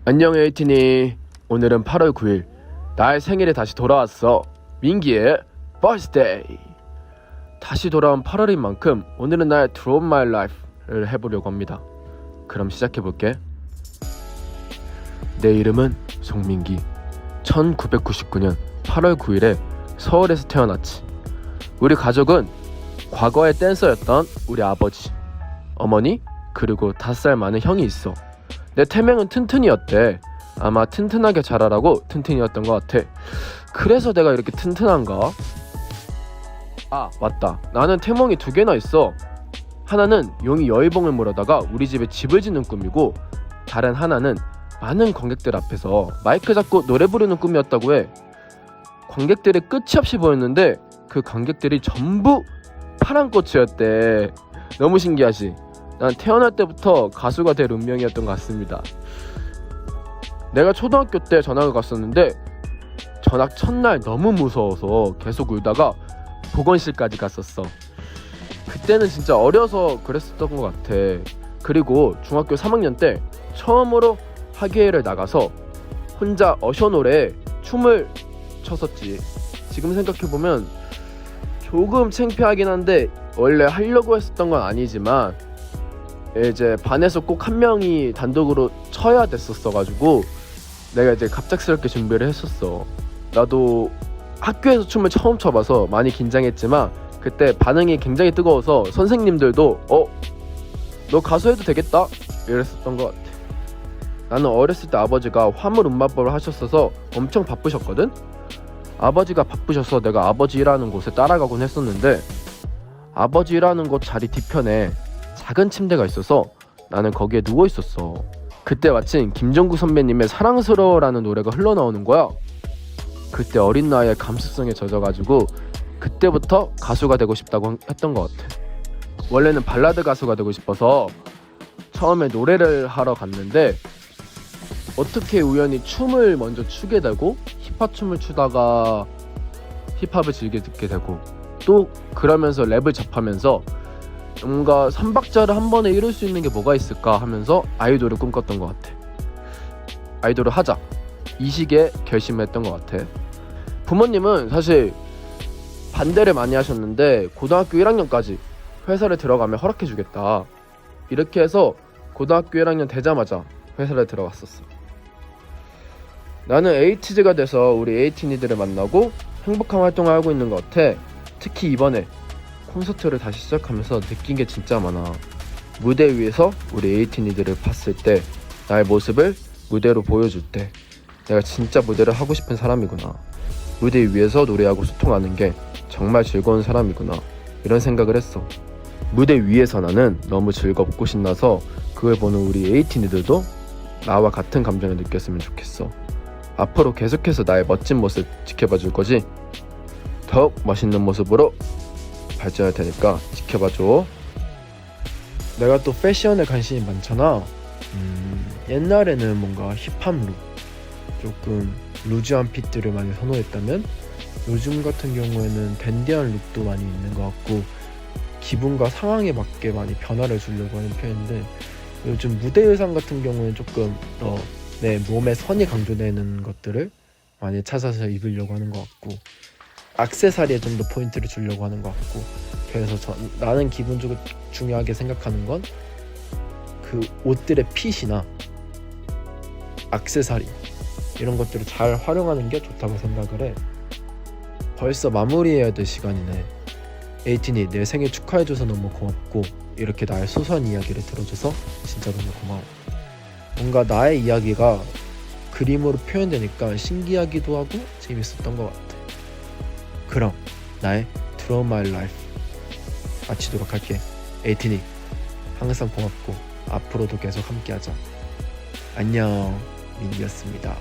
안녕 에이틴이. 오늘은 8월 9일 나의 생일에 다시 돌아왔어. 민기의 버스데이. 다시 돌아온 8월인 만큼 오늘은 나의 Drop My Life를 해보려고 합니다. 그럼 시작해볼게. 내 이름은 송민기. 1999년 8월 9일에 서울에서 태어났지. 우리 가족은 과거의 댄서였던 우리 아버지, 어머니, 그리고 5살 많은 형이 있어. 내 태명은 튼튼이었대. 아마 튼튼하게 자라라고 튼튼이었던 것 같아. 그래서 내가 이렇게 튼튼한가? 아 맞다, 나는 태몽이 2개나 있어. 하나는 용이 여의봉을 몰아다가 우리 집에 집을 짓는 꿈이고, 다른 하나는 많은 관객들 앞에서 마이크 잡고 노래 부르는 꿈이었다고 해. 관객들이 끝이 없이 보였는데 그 관객들이 전부 파란 꽃이었대. 너무 신기하지? 난 태어날 때부터 가수가 될 운명이었던 것 같습니다. 내가 초등학교 때 전학을 갔었는데 전학 첫날 너무 무서워서 계속 울다가 보건실까지 갔었어. 그때는 진짜 어려서 그랬었던 것 같아. 그리고 중학교 3학년 때 처음으로 학예회를 나가서 혼자 어셔 노래에 춤을 췄었지. 지금 생각해보면 조금 창피하긴 한데 원래 하려고 했었던 건 아니지만 이제 반에서 꼭 한 명이 단독으로 쳐야 됐었어가지고 내가 이제 갑작스럽게 준비를 했었어. 나도 학교에서 춤을 처음 춰봐서 많이 긴장했지만 그때 반응이 굉장히 뜨거워서 선생님들도 너 가수 해도 되겠다? 이랬었던 것 같아. 나는 어렸을 때 아버지가 화물 운반법을 하셨어서 엄청 바쁘셨거든? 아버지가 바쁘셔서 내가 아버지 일하는 곳에 따라가곤 했었는데, 아버지 일하는 곳 자리 뒤편에 작은 침대가 있어서 나는 거기에 누워 있었어. 그때 마침 김종국 선배님의 사랑스러워라는 노래가 흘러나오는 거야. 그때 어린 나이에 감수성에 젖어가지고 그때부터 가수가 되고 싶다고 했던 것 같아. 원래는 발라드 가수가 되고 싶어서 처음에 노래를 하러 갔는데 어떻게 우연히 춤을 먼저 추게 되고 힙합 춤을 추다가 힙합을 즐겨 듣게 되고, 또 그러면서 랩을 접하면서 뭔가 3박자를 한 번에 이룰 수 있는 게 뭐가 있을까 하면서 아이돌을 꿈꿨던 것 같아. 아이돌을 하자, 이 시기에 결심했던 것 같아. 부모님은 사실 반대를 많이 하셨는데 고등학교 1학년까지 회사를 들어가면 허락해주겠다, 이렇게 해서 고등학교 1학년 되자마자 회사를 들어갔었어. 나는 에이티즈가 돼서 우리 에이티니들을 만나고 행복한 활동을 하고 있는 것 같아. 특히 이번에 콘서트를 다시 시작하면서 느낀 게 진짜 많아. 무대 위에서 우리 에이티니들을 봤을 때 나의 모습을 무대로 보여줄 때 내가 진짜 무대를 하고 싶은 사람이구나, 무대 위에서 노래하고 소통하는 게 정말 즐거운 사람이구나, 이런 생각을 했어. 무대 위에서 나는 너무 즐겁고 신나서 그걸 보는 우리 에이티니들도 나와 같은 감정을 느꼈으면 좋겠어. 앞으로 계속해서 나의 멋진 모습 지켜봐 줄 거지? 더욱 멋있는 모습으로 발전할 테니까 지켜봐줘. 내가 또 패션에 관심이 많잖아. 옛날에는 뭔가 힙합 룩, 조금 루즈한 핏들을 많이 선호했다면 요즘 같은 경우에는 댄디한 룩도 많이 있는 것 같고, 기분과 상황에 맞게 많이 변화를 주려고 하는 편인데, 요즘 무대 의상 같은 경우는 조금 더 내 몸에 선이 강조되는 것들을 많이 찾아서 입으려고 하는 것 같고, 액세서리에 좀 더 포인트를 주려고 하는 것 같고, 그래서 나는 기본적으로 중요하게 생각하는 건 그 옷들의 핏이나 액세서리 이런 것들을 잘 활용하는 게 좋다고 생각을 해. 벌써 마무리해야 될 시간이네. 에이틴이 내 생일 축하해줘서 너무 고맙고, 이렇게 나의 소소한 이야기를 들어줘서 진짜 너무 고마워. 뭔가 나의 이야기가 그림으로 표현되니까 신기하기도 하고 재밌었던 것 같아. 그럼 나의 Drop My Life 마치도록 할게. 에이틴이 항상 고맙고 앞으로도 계속 함께하자. 안녕, 민기였습니다.